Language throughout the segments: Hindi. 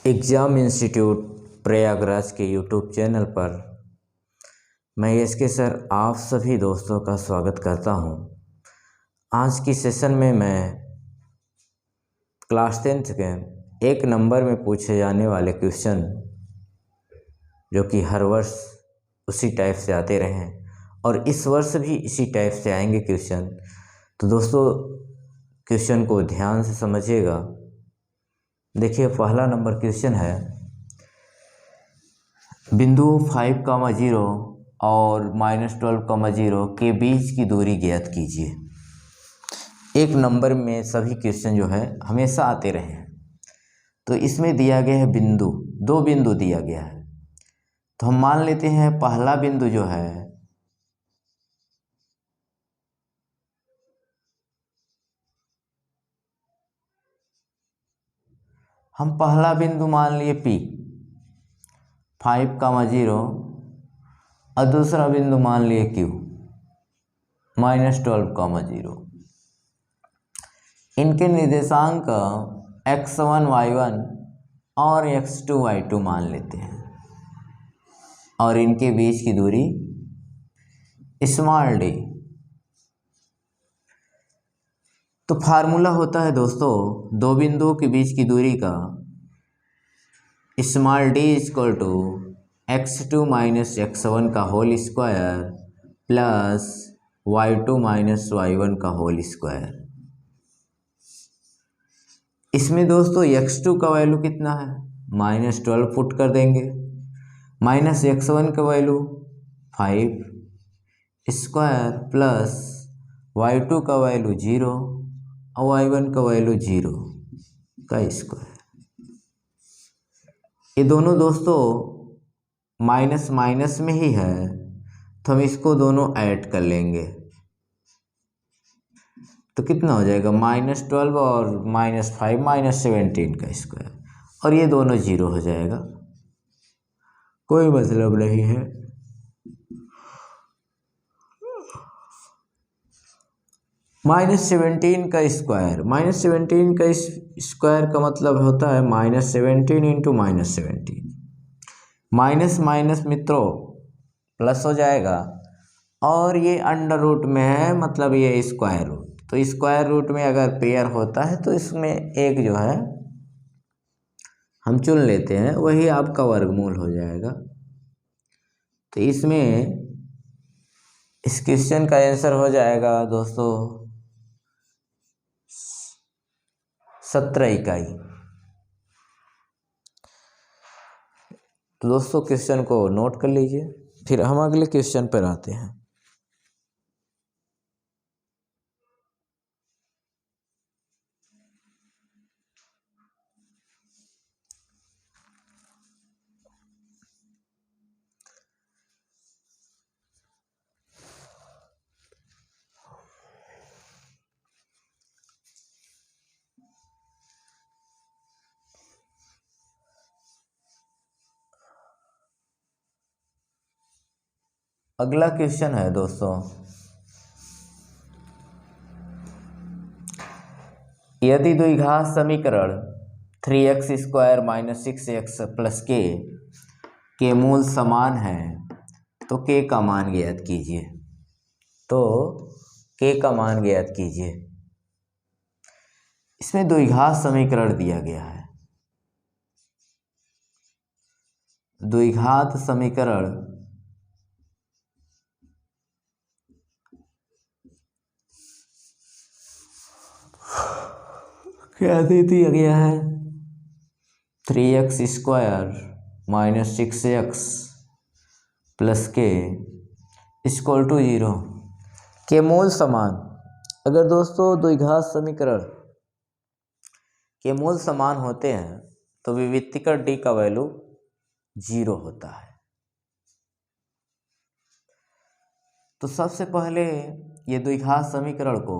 एग्ज़ाम इंस्टीट्यूट प्रयागराज के यूट्यूब चैनल पर मैं एसके सर आप सभी दोस्तों का स्वागत करता हूं। आज की सेशन में मैं क्लास 10th के एक नंबर में पूछे जाने वाले क्वेश्चन जो कि हर वर्ष उसी टाइप से आते रहे हैं और इस वर्ष भी इसी टाइप से आएंगे क्वेश्चन। तो दोस्तों क्वेश्चन को ध्यान से समझिएगा। देखिए पहला नंबर क्वेश्चन है, बिंदु 5,0 और -12,0 के बीच की दूरी ज्ञात कीजिए। एक नंबर में सभी क्वेश्चन जो है हमेशा आते रहे हैं। तो इसमें दिया गया है बिंदु, दो बिंदु दिया गया है। तो हम मान लेते हैं पहला बिंदु जो है हम पहला बिंदु मान लिए P 5,0 और दूसरा बिंदु मान लिए Q -12,0। इनके निर्देशांक x1 y1 और x2 y2 मान लेते हैं और इनके बीच की दूरी स्मॉल d। तो फार्मूला होता है दोस्तों दो बिंदुओं के बीच की दूरी का, small d equal to x2 minus x1 का whole square plus y2 minus y1 का होल स्क्वायर। इसमें दोस्तों x2 का वैल्यू कितना है, -12 पुट कर देंगे, माइनस x1 का वैल्यू 5 स्क्वायर प्लस y2 का वैल्यू 0 और y1 का वैल्यू 0 का स्क्वायर। ये दोनों दोस्तों माइनस माइनस में ही है तो हम इसको दोनों ऐड कर लेंगे तो कितना हो जाएगा, -12 और -5 -17 का स्क्वायर, और ये दोनों 0 हो जाएगा, कोई मतलब नहीं है। -17 का स्क्वायर, -17 का स्क्वायर का मतलब होता है -17 इंटू -17। माइनस माइनस मित्रों प्लस हो जाएगा और ये अंडर रूट में है, मतलब ये स्क्वायर रूट। तो स्क्वायर रूट में अगर पेयर होता है तो इसमें एक जो है हम चुन लेते हैं, वही आपका वर्गमूल हो जाएगा। तो इसमें इस क्वेश्चन का आंसर हो जाएगा दोस्तों 17 इकाई। तो दोस्तों क्वेश्चन को नोट कर लीजिए, फिर हम अगले क्वेश्चन पर आते हैं। अगला क्वेश्चन है दोस्तों, यदि द्विघात समीकरण 3x² - 6x + के मूल समान है तो k का मान ज्ञात कीजिए। तो k का मान ज्ञात कीजिए। इसमें द्विघात समीकरण दिया गया है। द्विघात समीकरण क्या दे दिया गया है, 3x² - 6x + k = 0 के मूल समान। अगर दोस्तों द्विघात समीकरण के मूल समान होते हैं तो विविक्तिकर d का वैल्यू 0 होता है। तो सबसे पहले ये द्विघात समीकरण को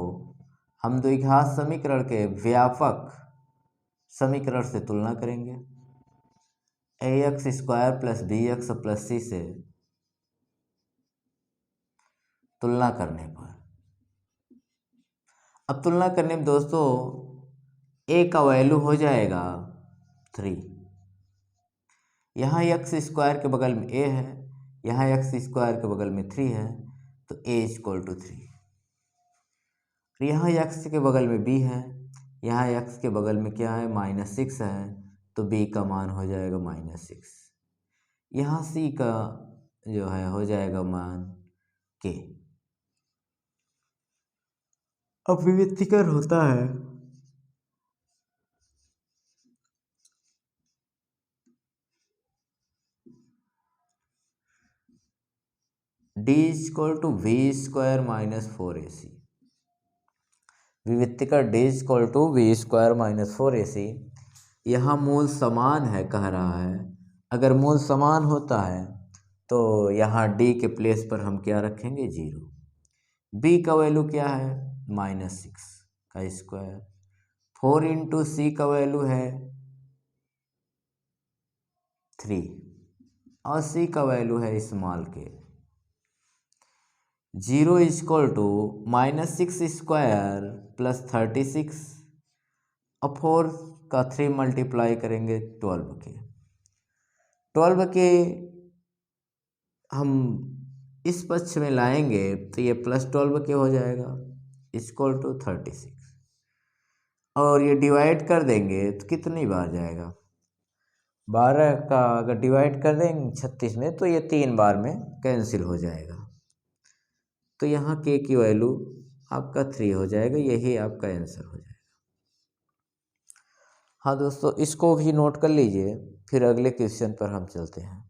हम द्विघात समीकरण के व्यापक समीकरण से तुलना करेंगे। ax² + bx + c से तुलना करने पर, अब तुलना करने में दोस्तों a का वैल्यू हो जाएगा 3 यहाँ एक्स स्क्वायर के बगल में ए है, यहाँ एक्स स्क्वायर के बगल में 3 है, तो ए इक्वल टू 3। यहाँ एक्स के बगल में बी है, यहाँ एक्स के बगल में क्या है, -6 है, तो बी का मान हो जाएगा -6। यहाँ सी का जो है हो जाएगा मान के। अब विविक्तीकरण होता है d equal to b square -4ac। विविक्तीकरण d equal to b square -4ac। यहाँ मूल समान है कह रहा है। अगर मूल समान होता है तो यहाँ d के प्लेस पर हम क्या रखेंगे, 0। b का वैल्यू क्या है, -6 का स्क्वायर। 4 इंटू सी का वैल्यू है 3 और सी का वैल्यू है स्मॉल के। 0 इक्वल टू -6 स्क्वायर प्लस 36 और 4 का 3 मल्टीप्लाई करेंगे 12 के। 12 के हम इस पक्ष में लाएंगे तो ये +12 के हो जाएगा इक्वल टू 36। और ये डिवाइड कर देंगे तो कितनी बार जाएगा, 12 का अगर डिवाइड कर देंगे 36 में तो ये 3 बार में कैंसिल हो जाएगा। तो यहाँ के की वैल्यू आपका 3 हो जाएगा, यही आपका आंसर हो जाएगा। हाँ दोस्तों, इसको भी नोट कर लीजिए, फिर अगले क्वेश्चन पर हम चलते हैं।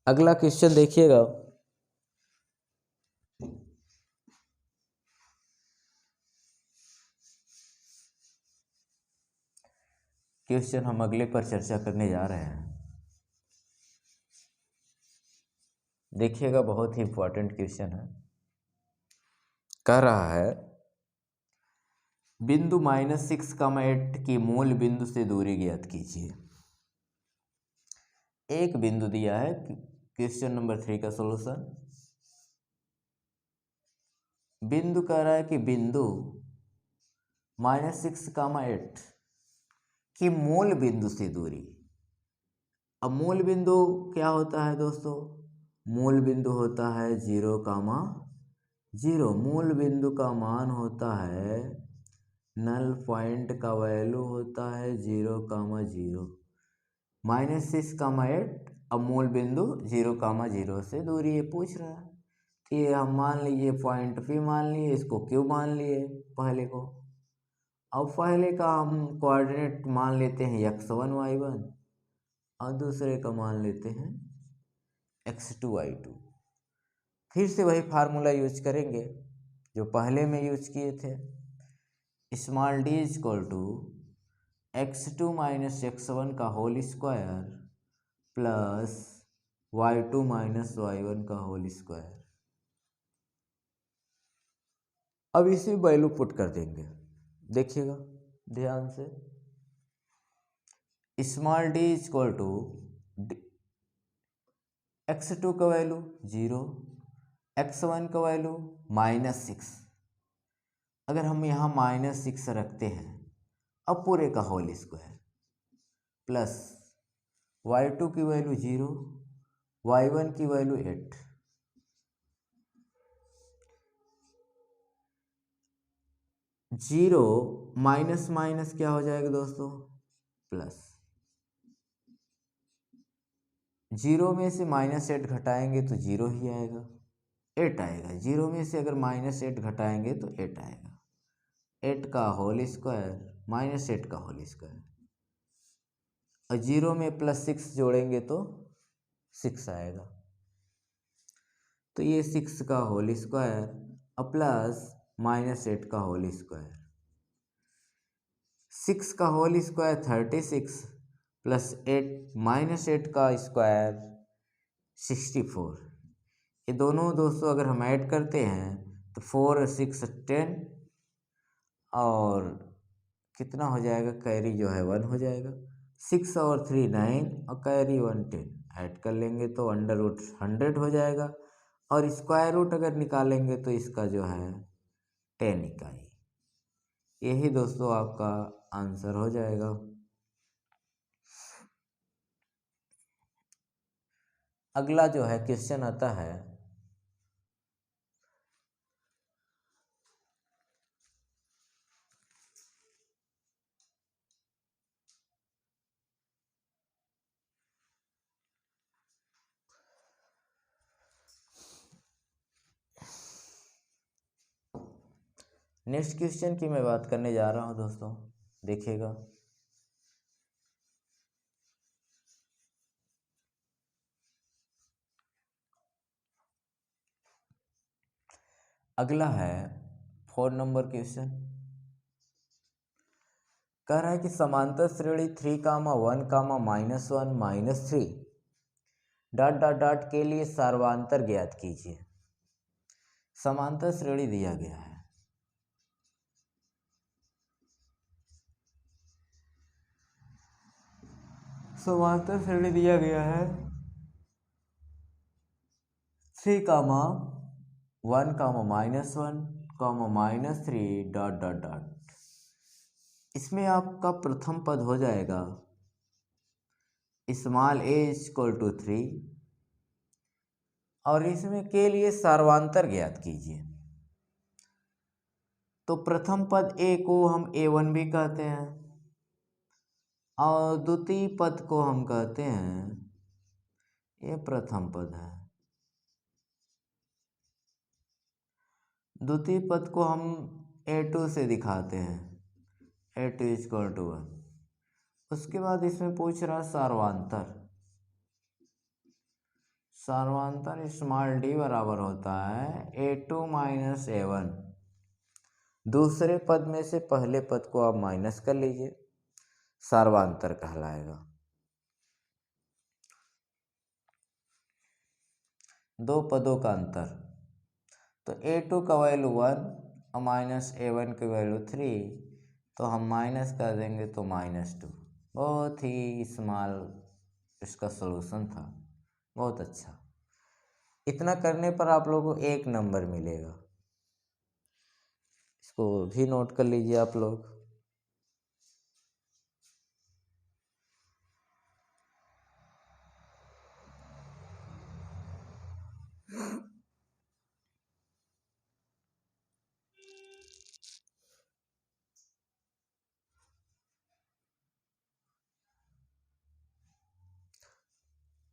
अगला क्वेश्चन देखिएगा। क्वेश्चन हम अगले पर चर्चा करने जा रहे हैं। देखिएगा, बहुत ही इंपॉर्टेंट क्वेश्चन है। कह रहा है बिंदु -6, 8 की मूल बिंदु से दूरी ज्ञात कीजिए। एक बिंदु दिया है, क्वेश्चन नंबर 3 का सॉल्यूशन। बिंदु कह रहा है कि बिंदु -6, 8 की मूल बिंदु से दूरी। अब मूल बिंदु क्या होता है दोस्तों, मूल बिंदु होता है 0, 0। मूल बिंदु का मान होता है, नल पॉइंट का वैल्यू होता है 0, 0। -6, 8। अब मूल बिंदु 0, 0 से दूरी ये पूछ रहा है। ये हम मान लीजिए पॉइंट P मान लिए, इसको Q मान लिए पहले को। अब पहले का हम कोऑर्डिनेट मान लेते हैं x1, y1 और दूसरे का मान लेते हैं x2, y2। फिर से वही फार्मूला यूज करेंगे जो पहले में यूज किए थे। Small d equal to x2 - x1 का whole square plus y2 - y1 का होल स्क्वायर। अब इसी वैल्यू पुट कर देंगे। देखिएगा ध्यान से, small d equal to x2 का वैल्यू 0, x1 का वैल्यू -6। अगर हम यहाँ -6 रखते हैं, अब पूरे का होल स्क्वायर प्लस y2 की वैल्यू 0, y1 की वैल्यू 8। जीरो माइनस माइनस क्या हो जाएगा दोस्तों, प्लस। 0 में से -8 घटाएंगे तो 0 ही आएगा, 8 आएगा। 0 में से अगर -8 घटाएंगे तो 8 आएगा। 8 का होल स्क्वायर -8 का होल स्क्वायर, और 0 में +6 जोड़ेंगे तो 6 आएगा। तो ये 6 का होल स्क्वायर और प्लस -8 का होल स्क्वायर। 6 का होल स्क्वायर 36 प्लस 8 -8 का स्क्वायर 64। ये दोनों दोस्तों अगर हम ऐड करते हैं तो 4 और 6 10 और कितना हो जाएगा, कैरी जो है 1 हो जाएगा। 6 और 3 9 और कैरी 1 10, ऐड कर लेंगे तो अंडर रूट 100 हो जाएगा। और स्क्वायर रूट अगर निकालेंगे तो इसका जो है 10 इकाई। यही दोस्तों आपका आंसर हो जाएगा। अगला जो है क्वेश्चन आता है, नेक्स्ट क्वेश्चन की मैं बात करने जा रहा हूं दोस्तों, देखिएगा। अगला है 4 नंबर क्वेश्चन। कह रहा है कि समांतर श्रेणी 3 कामा 1 कामा -1 -3 डॉट डॉट डॉट के लिए सर्वांतर ज्ञात कीजिए। समांतर श्रेणी दिया गया है, समांतर श्रेणी दिया गया है 3 कामा 1 कामा -1 कामा -3 डॉट डॉट डॉट। इसमें आपका प्रथम पद हो जाएगा स्मॉल a इक्वल टू 3 और इसमें के लिए सर्वांतर ज्ञात कीजिए। तो प्रथम पद a को हम a1 भी कहते हैं और द्वितीय पद को हम कहते हैं, ये प्रथम पद है, द्वितीय पद को हम a2 से दिखाते हैं, a2 इक्वल टू 1। उसके बाद इसमें पूछ रहा सर्वांतर। सर्वांतर स्मॉल d बराबर होता है a2 माइनस a1। दूसरे पद में से पहले पद को आप माइनस कर लीजिए, सर्वांतर कहलाएगा। दो पदों का अंतर, तो a2 का वैल्यू 1 और माइनस a1 की वैल्यू 3, तो हम माइनस कर देंगे तो -2। बहुत ही स्मॉल इसका सॉल्यूशन था, बहुत अच्छा। इतना करने पर आप लोगों को 1 नंबर मिलेगा, इसको भी नोट कर लीजिए आप लोग।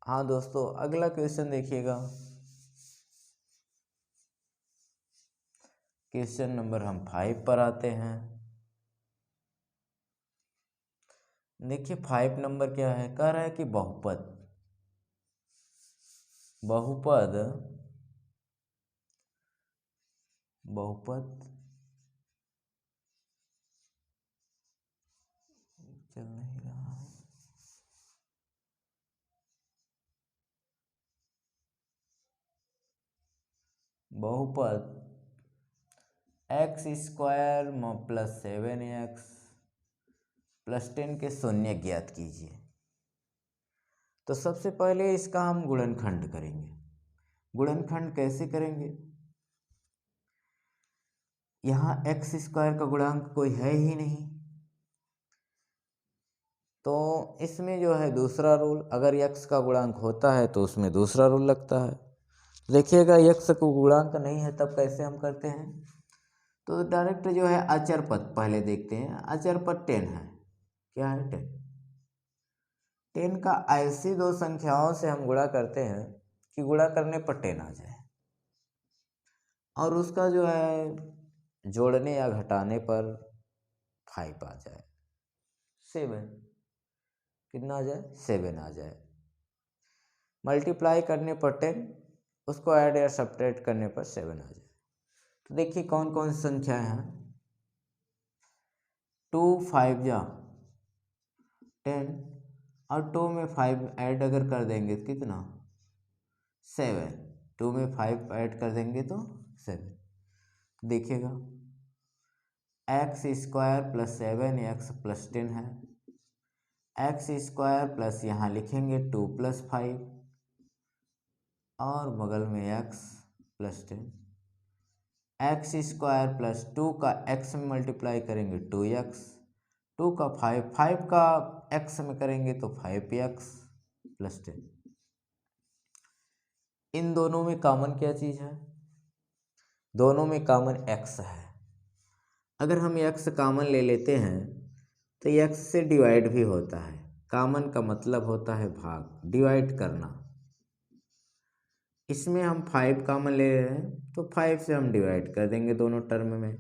हाँ दोस्तों, अगला क्वेश्चन देखिएगा। क्वेश्चन नंबर हम 5 पर आते हैं। देखिए 5 नंबर क्या है, कह रहा है कि बहुपद चल नहीं रहा है, बहुपद x² + 7x + 10 के शून्य ज्ञात कीजिए। तो सबसे पहले इसका हम गुणनखंड करेंगे। गुणनखंड कैसे करेंगे, यहाँ x² का गुणांक कोई है ही नहीं, तो इसमें जो है दूसरा रूल, अगर x का गुणांक होता है तो उसमें दूसरा रूल लगता है। देखिएगा x को गुणांक नहीं है तब कैसे हम करते हैं, तो डायरेक्ट जो है अचर पद पहले देखते हैं। अचर पद 10 है, क्या है 10। 10 का ऐसी दो संख्याओं से हम गुणा करते हैं कि गुणा करने पर 10 आ जाए, और उसका जो है जोड़ने या घटाने पर 5 आ जाए, 7 कितना आ जाए, 7 आ जाए। मल्टीप्लाई करने पर 10, उसको ऐड या सब्ट्रैक्ट करने पर 7 आ जाए। तो देखिए कौन कौन सी संख्याएं हैं। 2 5 जा 10 और 2 में 5 ऐड अगर कर देंगे तो कितना, 7। 2 में 5 ऐड कर देंगे तो 7। देखिएगा x square plus 7x plus 10 है, एक्स स्क्वायर प्लस यहाँ लिखेंगे 2 प्लस 5 और बगल में x plus 10, x square plus 2 का x में मल्टीप्लाई करेंगे 2x, 2 का 5, 5 का x में करेंगे तो 5x प्लस 10। इन दोनों में कॉमन क्या चीज़ है? दोनों में कॉमन x है। अगर हम x कॉमन ले लेते हैं तो x से डिवाइड भी होता है। कॉमन का मतलब होता है भाग, डिवाइड करना। इसमें हम 5 कॉमन ले रहे हैं तो 5 से हम डिवाइड कर देंगे दोनों टर्म में।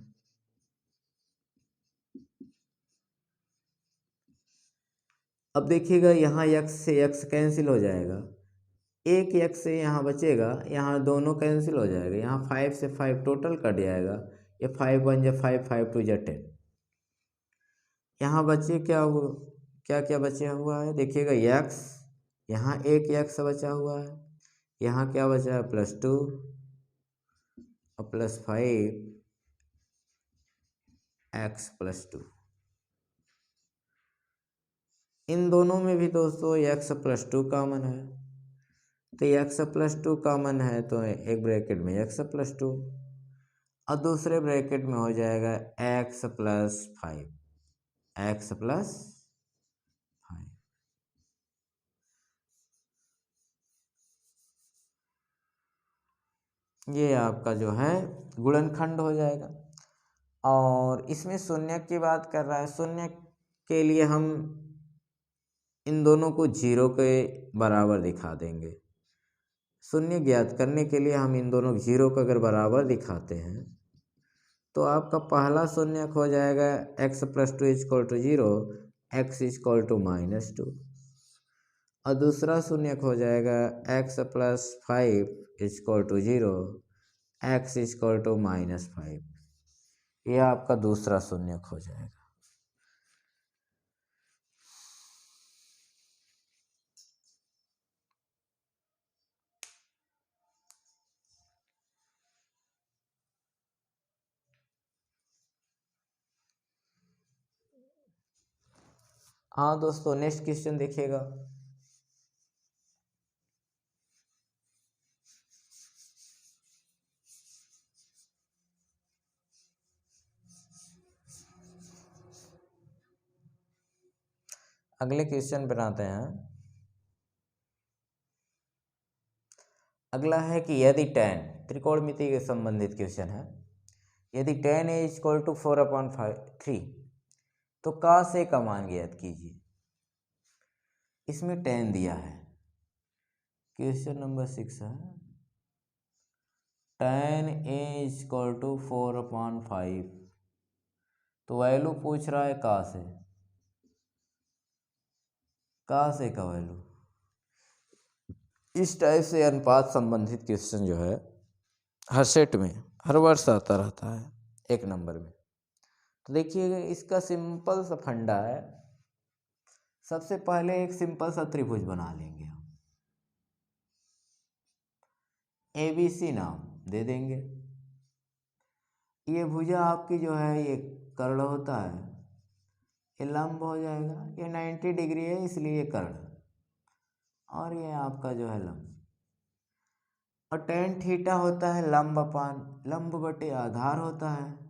अब देखिएगा यहाँ x से x कैंसिल हो जाएगा, एक x से यहाँ बचेगा, यहाँ दोनों कैंसिल हो जाएगा, यहाँ 5 से 5 टोटल कट जाएगा, ये 5 1 जा 5, 5 2 जा 10। यहाँ बचे क्या क्या क्या बचा हुआ है देखिएगा, x, यहाँ एक x बचा हुआ है, यहाँ क्या बचा है +2 और +5 x प्लस 2। इन दोनों में भी दोस्तों x प्लस 2 कॉमन है, तो x प्लस 2 कॉमन है तो एक ब्रैकेट में x प्लस 2 और दूसरे ब्रैकेट में हो जाएगा x प्लस 5, x प्लस 5। ये आपका जो है गुणनखंड हो जाएगा। और इसमें शून्य की बात कर रहा है, शून्य के लिए हम इन दोनों को 0 के बराबर दिखा देंगे। शून्य ज्ञात करने के लिए हम इन दोनों 0 को अगर बराबर दिखाते हैं तो आपका पहला शून्य हो जाएगा x plus 2 equal to 0, x equal to -2 और दूसरा शून्य हो जाएगा x plus 5 equal to 0, x equal to -5। यह आपका दूसरा शून्य हो जाएगा। हाँ दोस्तों, नेक्स्ट क्वेश्चन देखिएगा। अगले क्वेश्चन बनाते हैं। अगला है कि यदि tan, त्रिकोणमिति के संबंधित क्वेश्चन है, यदि tan a इक्वल टू 4/3 तो cos a का मान ज्ञात कीजिए। इसमें tan दिया है, क्वेश्चन नंबर 6 है, tan a इक्वल टू 4/5 तो वैल्यू पूछ रहा है cos a, cos a का वैल्यू। इस टाइप से अनुपात संबंधित क्वेश्चन जो है हर सेट में हर वर्ष आता रहता है 1 नंबर में। तो देखिएगा इसका सिंपल सा फंडा है। सबसे पहले एक सिंपल सा त्रिभुज बना लेंगे हम, ABC नाम दे देंगे। ये भुजा आपकी जो है ये कर्ण होता है, ये लंब हो जाएगा, ये 90 डिग्री है इसलिए कर्ण, और ये आपका जो है लंब। और tan थीटा होता है लंब अपान लंब बटे आधार होता है,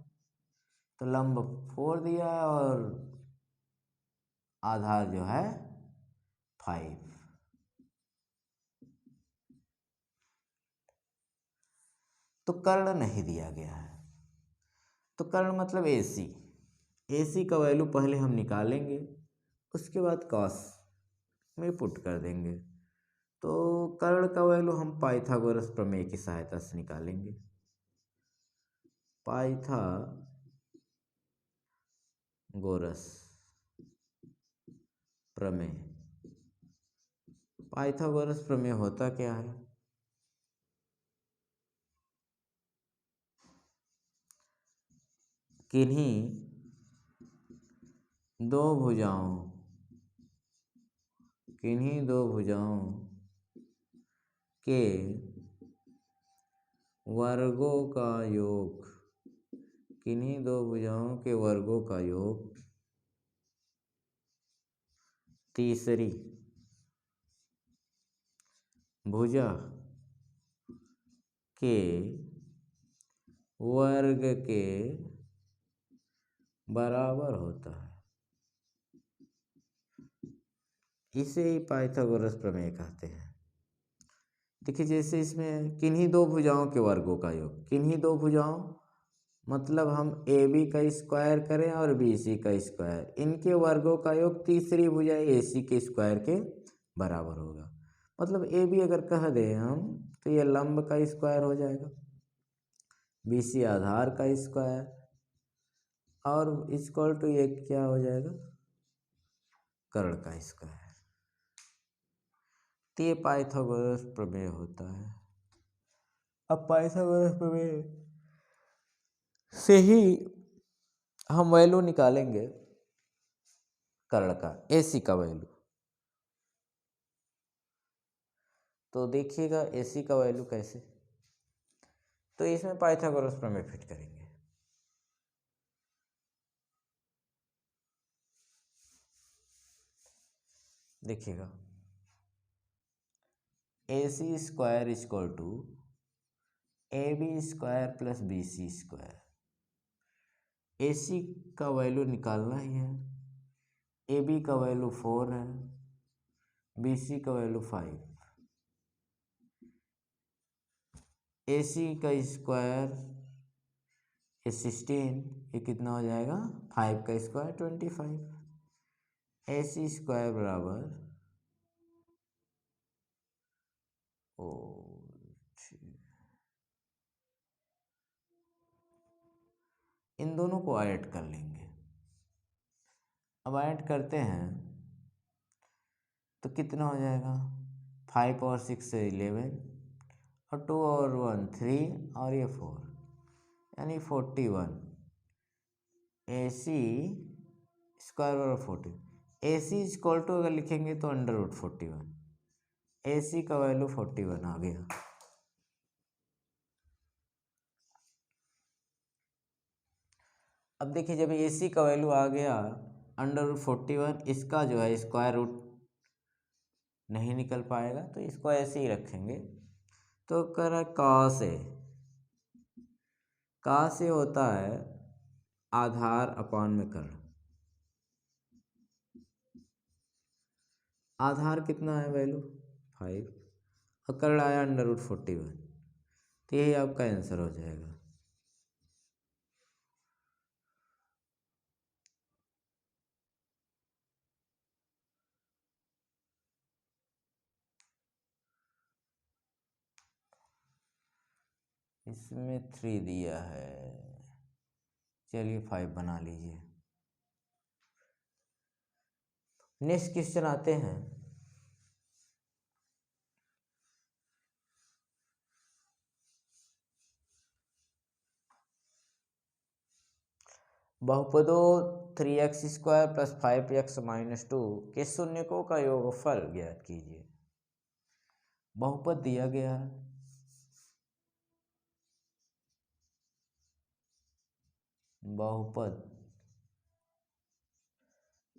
तो लंब 4 दिया है और आधार जो है 5। तो कर्ण नहीं दिया गया है, तो कर्ण मतलब AC का वैल्यू पहले हम निकालेंगे, उसके बाद cos में पुट कर देंगे। तो कर्ण का वैल्यू हम पाइथागोरस प्रमेय की सहायता से निकालेंगे। पाइथागोरस प्रमेय, पाइथागोरस प्रमेय होता क्या है? किन्हीं दो भुजाओं के वर्गों का योग किन्हीं दो भुजाओं के वर्गों का योग तीसरी भुजा के वर्ग के बराबर होता है। इसे ही पाइथागोरस प्रमेय कहते हैं। देखिए जैसे इसमें किन्हीं दो भुजाओं के वर्गों का योग, किन्हीं दो भुजाओं मतलब हम ए बी का स्क्वायर करें और बी सी का स्क्वायर, इनके वर्गों का योग तीसरी भुजा ए सी के स्क्वायर के बराबर होगा। मतलब ए बी अगर कह दें हम तो ये लंब का स्क्वायर हो जाएगा, बी सी आधार का स्क्वायर, और इक्वल टू ये क्या हो जाएगा, कर्ण का स्क्वायर। तो ये पाइथागोरस प्रमेय होता है। अब पाइथागोरस प्रमेय से ही हम वैल्यू निकालेंगे कर्ण का, एसी का वैल्यू। तो देखिएगा एसी का वैल्यू कैसे, तो इसमें पाइथागोरस प्रमेय फिट करेंगे। देखिएगा a c square equal to a b square plus b c square. A c का वैल्यू निकालना ही है, ए बी का वैल्यू 4 है, बी सी का वैल्यू 5। ए सी का स्क्वायर ये 16, ये कितना हो जाएगा, 5 का स्क्वायर 25। ए सी स्क्वायर बराबर इन दोनों को ऐड कर लेंगे। अब ऐड करते हैं तो कितना हो जाएगा, 5 और 6 से 11, और 2 और 1 3, और ये 4, यानी 41। ए सी स्क्वायर बराबर 40, ए सी इक्वल टू अगर लिखेंगे तो √41, ए सी का वैल्यू 41 आ गया। अब देखिए जब ए सी का वैल्यू आ गया √41, इसका जो है स्क्वायर रूट नहीं निकल पाएगा, तो इसको ऐसे ही रखेंगे। तो कर का से होता है आधार अपान में कर्ण। आधार कितना है वैल्यू 5, और कर्ण आया √41, तो यही आपका आंसर हो जाएगा। इसमें 3 दिया है, चलिए 5 बना लीजिए। नेक्स्ट क्वेश्चन आते हैं। बहुपदों 3x² + 5x - 2 के शून्यकों का योगफल ज्ञात कीजिए। बहुपद दिया गया है, बहुपद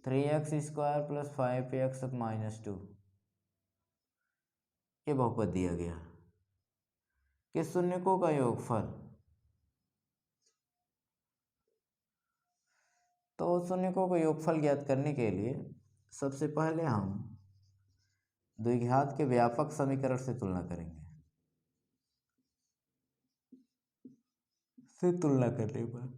3x² + 5x - 2, ये बहुपद दिया गया कि शून्यकों का योगफल। तो शून्यकों का योगफल ज्ञात करने के लिए सबसे पहले हम द्विघात के व्यापक समीकरण से तुलना करेंगे। से तुलना करने पर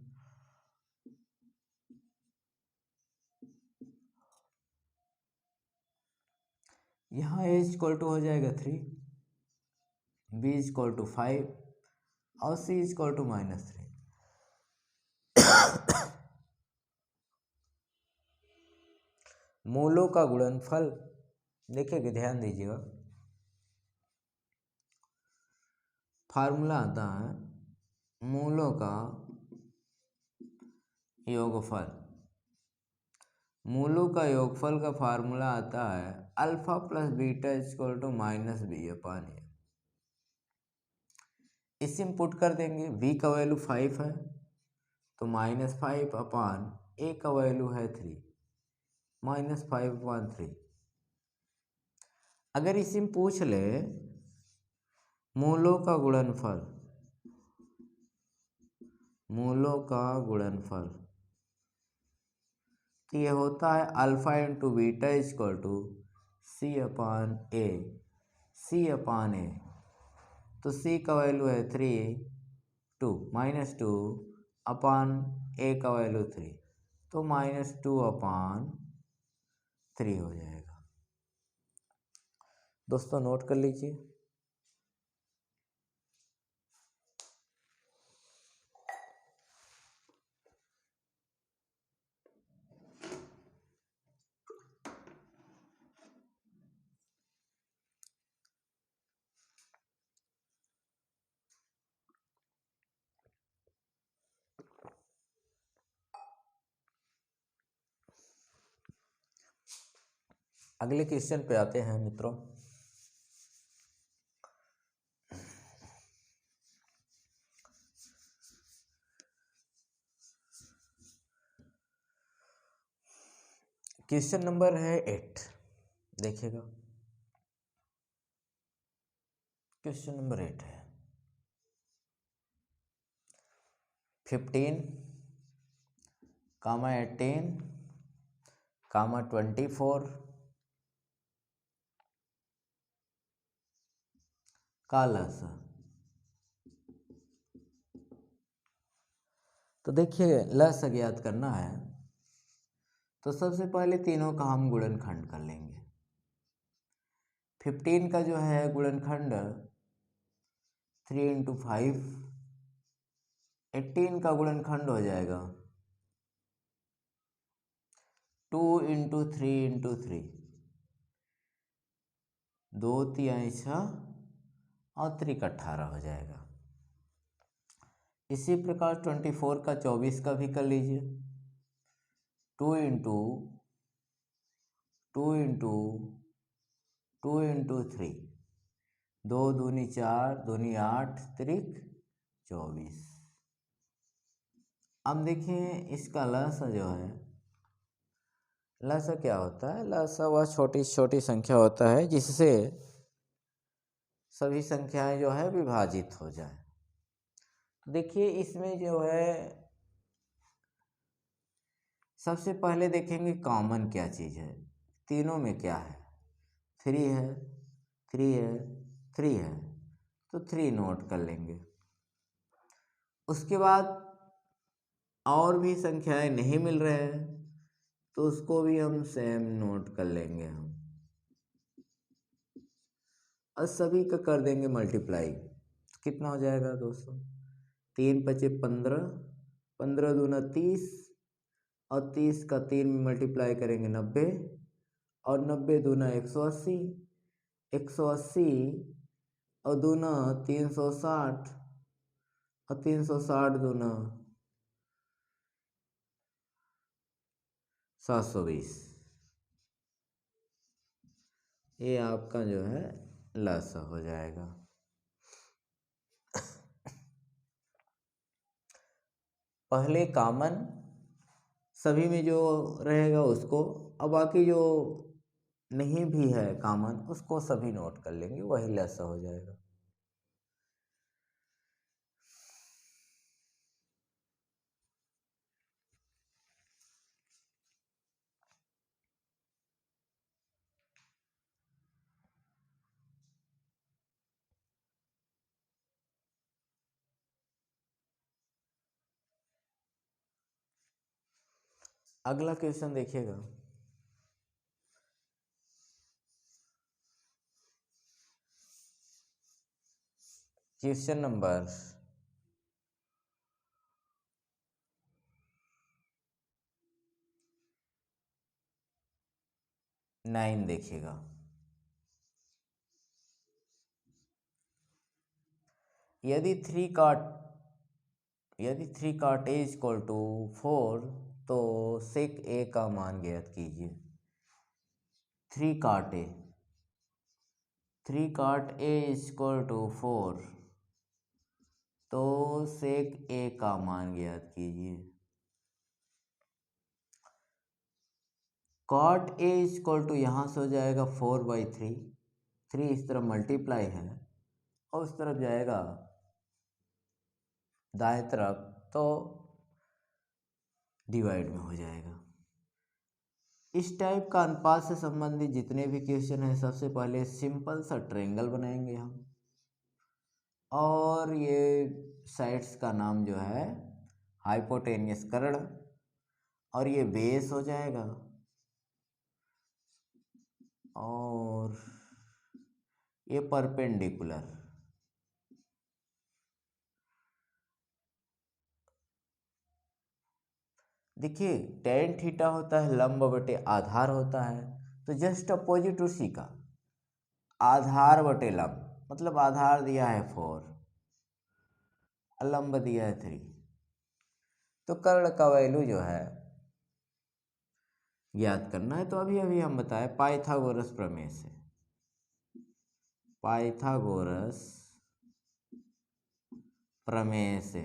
यहाँ a = हो जाएगा 3, b = 5, और c = -3। मूलों का गुणनफल देखिए, ध्यान दीजिएगा, फार्मूला आता है मूलों का योगफल। मूलों का योगफल का फार्मूला आता है α + β = -b/a। इसे हम पुट कर देंगे, b का वैल्यू 5 है तो -5 a का वैल्यू है 3, -5/3। अगर इसी में पूछ ले मूलों का गुणनफल, मूलों का गुणनफल, तो ये होता है alpha into beta equal to C/A, C/A। तो C का वैल्यू है 3, -2 अपान A का वैल्यू 3, तो -2/3 हो जाएगा। दोस्तों नोट कर लीजिए। अगले क्वेश्चन पे आते हैं मित्रों। क्वेश्चन नंबर है 8, देखिएगा। क्वेश्चन नंबर 8 है 15, 18, 24 का लसा। तो देखिए लस ज्ञात करना है, तो सबसे पहले तीनों का हम गुणनखंड कर लेंगे। 15 का जो है गुणनखंड 3 × 5, 18 का गुणनखंड हो जाएगा 2 × 3 × 3, 2 3 6 और 3 18 हो जाएगा। इसी प्रकार 24 का 24 का भी कर लीजिए, 2 × 2 × 3, 2 दूनी 4, दूनी 8, त्रिक 24। अब देखिए इसका लसा जो है, लसा क्या होता है? लसा वह छोटी छोटी संख्या होता है जिससे सभी संख्याएं जो है विभाजित हो जाए। देखिए इसमें जो है सबसे पहले देखेंगे कॉमन क्या चीज़ है, तीनों में क्या है, 3 है, 3 है, 3 है, तो 3 नोट कर लेंगे। उसके बाद और भी संख्याएं नहीं मिल रहे हैं तो उसको भी हम सेम नोट कर लेंगे हम, और सभी का कर देंगे मल्टीप्लाई। तो कितना हो जाएगा दोस्तों? 3 × 5 = 15, 15 दूना 30, और 30 का 3 में मल्टीप्लाई करेंगे 90, और 90 दूना 180, 180 और दूना 360, और 360 दूना 720। ये आपका जो है लसा हो जाएगा। पहले कॉमन सभी में जो रहेगा उसको, अब बाकी जो नहीं भी है कॉमन उसको सभी नोट कर लेंगे, वही लसा हो जाएगा। अगला क्वेश्चन देखिएगा। क्वेश्चन नंबर 9 देखिएगा। यदि 3 काट a = 4 तो sec a का मान ज्ञात कीजिए। 3 काट a = 4 तो sec a का मान ज्ञात कीजिए। कॉट ए इक्वल टू यहाँ से हो जाएगा 4/3, 3 इस तरफ मल्टीप्लाई है और उस तरफ जाएगा दाएं तरफ तो डिवाइड में हो जाएगा। इस टाइप का अनुपात से संबंधित जितने भी क्वेश्चन हैं सबसे पहले सिंपल सा ट्रायंगल बनाएंगे हम, और ये साइड्स का नाम जो है हाइपोटेनियस कर्ण, और ये बेस हो जाएगा, और ये परपेंडिकुलर। देखिए tan थीटा होता है लंब बटे आधार होता है, तो जस्ट अपोजिट उसी का आधार बटे लंब, मतलब आधार दिया है 4, लंब दिया है 3, तो कर्ण का वैल्यू जो है ज्ञात करना है। तो अभी अभी हम बताए पाइथागोरस प्रमेय से। पाइथागोरस प्रमेय से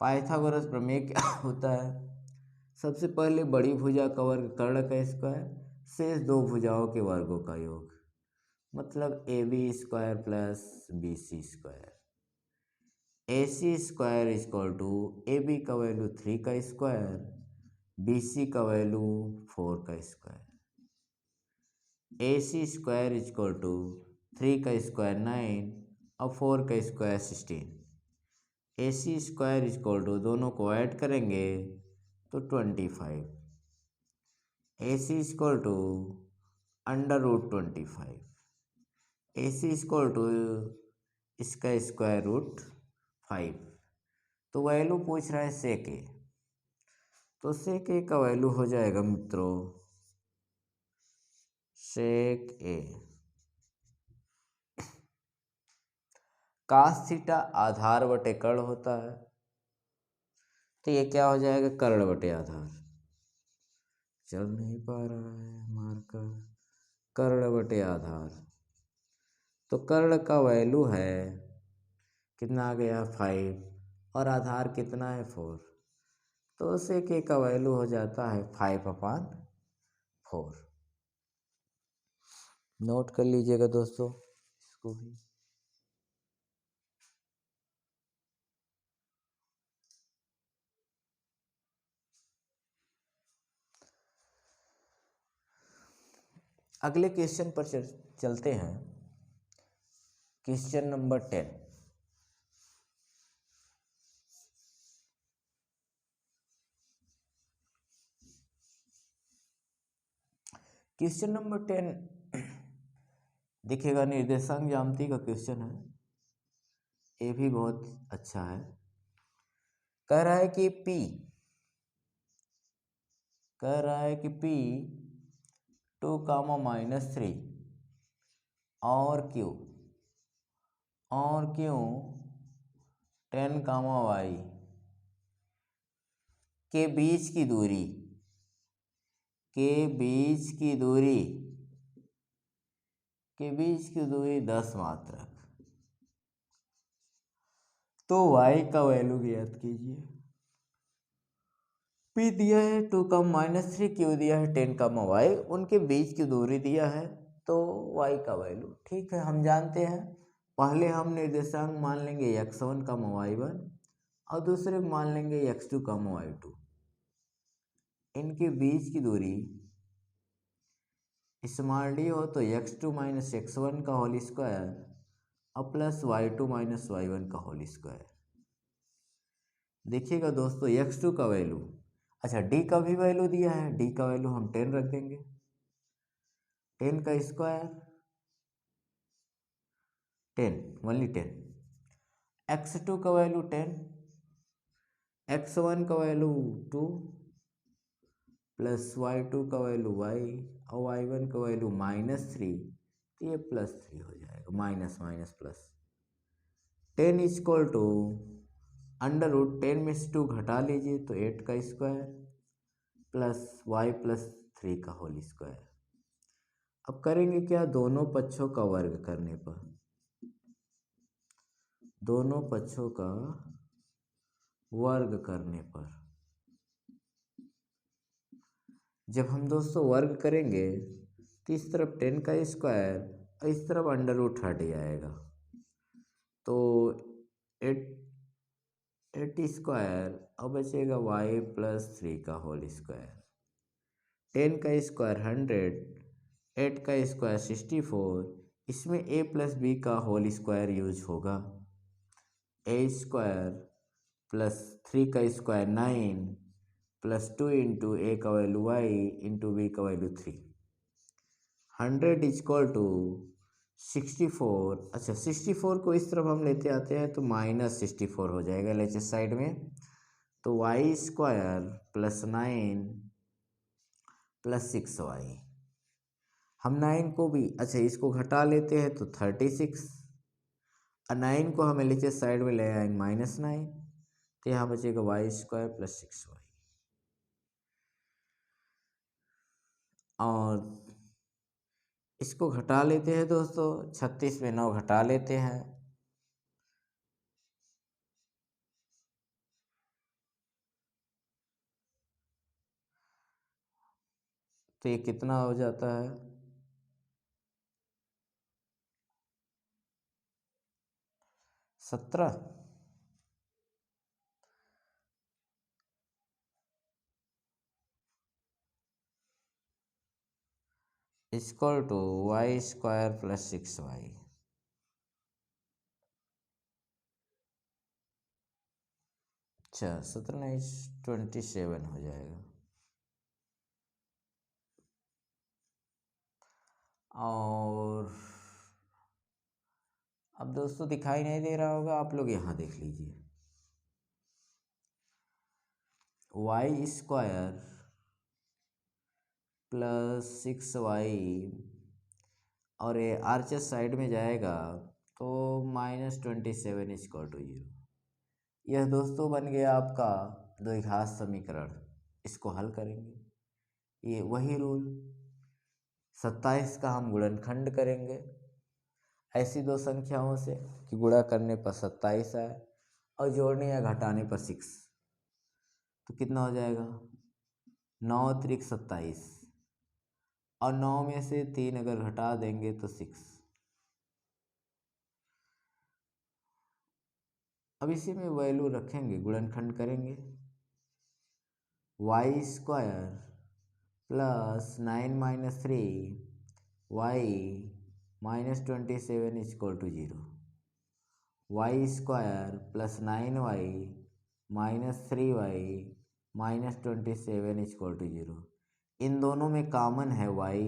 पाइथागोरस प्रमेय क्या होता है? सबसे पहले बड़ी भुजा का वर्ग कर्ण का स्क्वायर, शेष दो भुजाओं के वर्गों का योग, मतलब AB square plus BC square. AC square equal to AB का वैल्यू 3 का स्क्वायर, BC का वैल्यू 4 का square. AC square equal to 3 का स्क्वायर 9 और 4 का square 16। AC square equal to दोनों को ऐड करेंगे तो 25। AC equal to √25। AC equal to इसका स्क्वायर रूट 5। तो वैल्यू पूछ रहा है सेक ए, तो सेक ए का वैल्यू हो जाएगा मित्रों सेक ए कास थीटा आधार बटे कर्ण होता है, तो ये क्या हो जाएगा कर्ण बटे आधार। चल नहीं पा रहा है मार्कर। कर्ण बटे आधार, तो कर्ण का वैल्यू है कितना आ गया 5, और आधार कितना है 4, तो सेक ए का वैल्यू हो जाता है 5/4। नोट कर लीजिएगा दोस्तों इसको भी। अगले क्वेश्चन पर चलते हैं। Question number 10। क्वेश्चन नंबर 10 दिखेगा निर्देशांक ज्यामिति का क्वेश्चन है, ये भी बहुत अच्छा है। कह रहा है कि P 2, -3 और Q 10, y के बीच की दूरी 10 मात्रक, तो y का वैल्यू ज्ञात कीजिए। P दिया है 2, -3, Q दिया है 10, y, उनके बीच की दूरी दिया है, तो y का वैल्यू ठीक है हम जानते हैं। पहले हम निर्देशांक मान लेंगे x1, y1 और दूसरे मान लेंगे x2, y2। इनके बीच की दूरी स्मॉल d हो तो x2 - x1 का होल स्क्वायर और प्लस y2 - y1 का होल स्क्वायर। देखिएगा दोस्तों x2 का वैल्यू, अच्छा d का भी वैल्यू दिया है, d का वैल्यू हम 10 रख देंगे, 10 का स्क्वायर 10 ओनली 10। x2 का वैल्यू 10, x1 का वैल्यू 2 प्लस y2 का वैल्यू y और y1 का वैल्यू -3, तो ये +3 हो जाएगा, minus minus plus. 10 equal to √10 में से 2 घटा लीजिए तो 8 का स्क्वायर प्लस y +3 का होल स्क्वायर। अब करेंगे क्या, दोनों पक्षों का वर्ग करने पर, दोनों पक्षों का वर्ग करने पर जब हम दोस्तों वर्ग करेंगे तो इस तरफ 10 का स्क्वायर और इस तरफ अंडर रूट हट जाएगा, तो 8 स्क्वायर और बचेगा y प्लस 3 का होल स्क्वायर। 10 का स्क्वायर 100, 8 का स्क्वायर 64, इसमें a प्लस बी का होल स्क्वायर यूज होगा। a स्क्वायर प्लस 3 का स्क्वायर 9 प्लस 2 इंटू ए का वैल्यू y इंटू बी का वैल्यू 3। 100 is equal to 64। अच्छा 64 को इस तरफ हम लेते आते हैं तो -64 हो जाएगा LHS साइड में, तो y square plus 9 plus 6y। हम 9 को भी अच्छा इसको घटा लेते हैं तो 36, और 9 को हम LHS साइड में ले आएंगे -9, तो यहाँ बचेगा y स्क्वायर प्लस 6y। और इसको घटा लेते हैं दोस्तों, 36 में 9 घटा लेते हैं, तो ये कितना हो जाता है, 17। Equal to y square plus 6y। अच्छा 17 नहीं 27 हो जाएगा। और अब दोस्तों दिखाई नहीं दे रहा होगा, आप लोग यहाँ देख लीजिए, y स्क्वायर प्लस 6y और ये आरचेस साइड में जाएगा तो -27 इक्वल टू 0। यह दोस्तों बन गया आपका द्विघात समीकरण। इसको हल करेंगे, ये वही रूल, 27 का हम गुणनखंड करेंगे ऐसी दो संख्याओं से कि गुणा करने पर 27 आए और जोड़ने या घटाने पर 6, तो कितना हो जाएगा 9 त्रिक 27, और 9 में से 3 अगर घटा देंगे तो 6। अब इसी में वैल्यू रखेंगे, गुणनखंड करेंगे, y square plus 9 minus 3 y -27 equal to 0, y square plus 9y minus 3y -27 equal to 0। इन दोनों में कॉमन है y,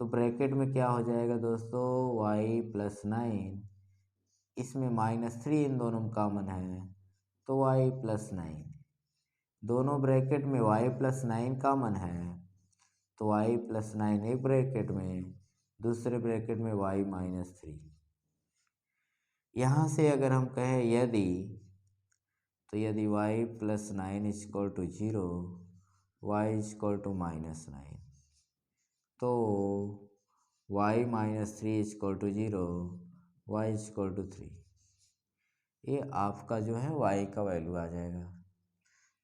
तो ब्रैकेट में क्या हो जाएगा दोस्तों y प्लस 9, इसमें -3 इन दोनों में कॉमन है तो y प्लस 9, दोनों ब्रैकेट में y प्लस 9 कॉमन है तो y प्लस 9 एक ब्रैकेट में, दूसरे ब्रैकेट में y -3। यहाँ से अगर हम कहें यदि, तो यदि y plus 9 equal to 0, y equal to -9, तो y -3 equal to 0, y equal to 3। ये आपका जो है y का वैल्यू आ जाएगा।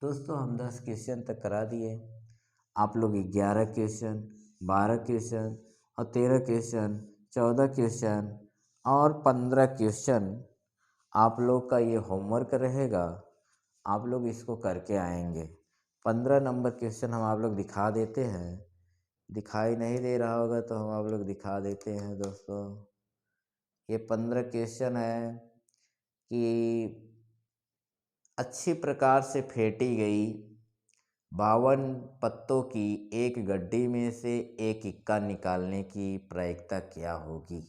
दोस्तों हम 10 क्वेश्चन तक करा दिए, आप लोग 11 क्वेश्चन, 12 क्वेश्चन और 13 क्वेश्चन, 14 क्वेश्चन और 15 क्वेश्चन आप लोग का ये होमवर्क रहेगा, आप लोग इसको करके आएंगे। 15 नंबर क्वेश्चन हम आप लोग दिखा देते हैं, दिखाई नहीं दे रहा होगा तो हम आप लोग दिखा देते हैं दोस्तों। ये 15 क्वेश्चन है कि अच्छी प्रकार से फेंटी गई 52 पत्तों की एक गड्डी में से एक इक्का निकालने की प्रायिकता क्या होगी।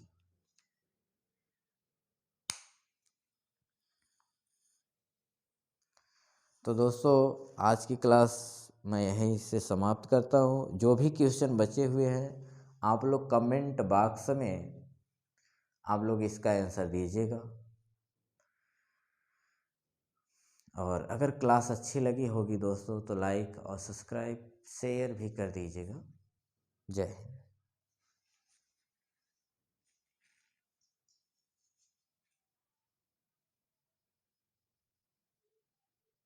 तो दोस्तों आज की क्लास मैं यहीं से समाप्त करता हूँ। जो भी क्वेश्चन बचे हुए हैं आप लोग कमेंट बॉक्स में आप लोग इसका आंसर दीजिएगा, और अगर क्लास अच्छी लगी होगी दोस्तों तो लाइक और सब्सक्राइब शेयर भी कर दीजिएगा। जय हिंद।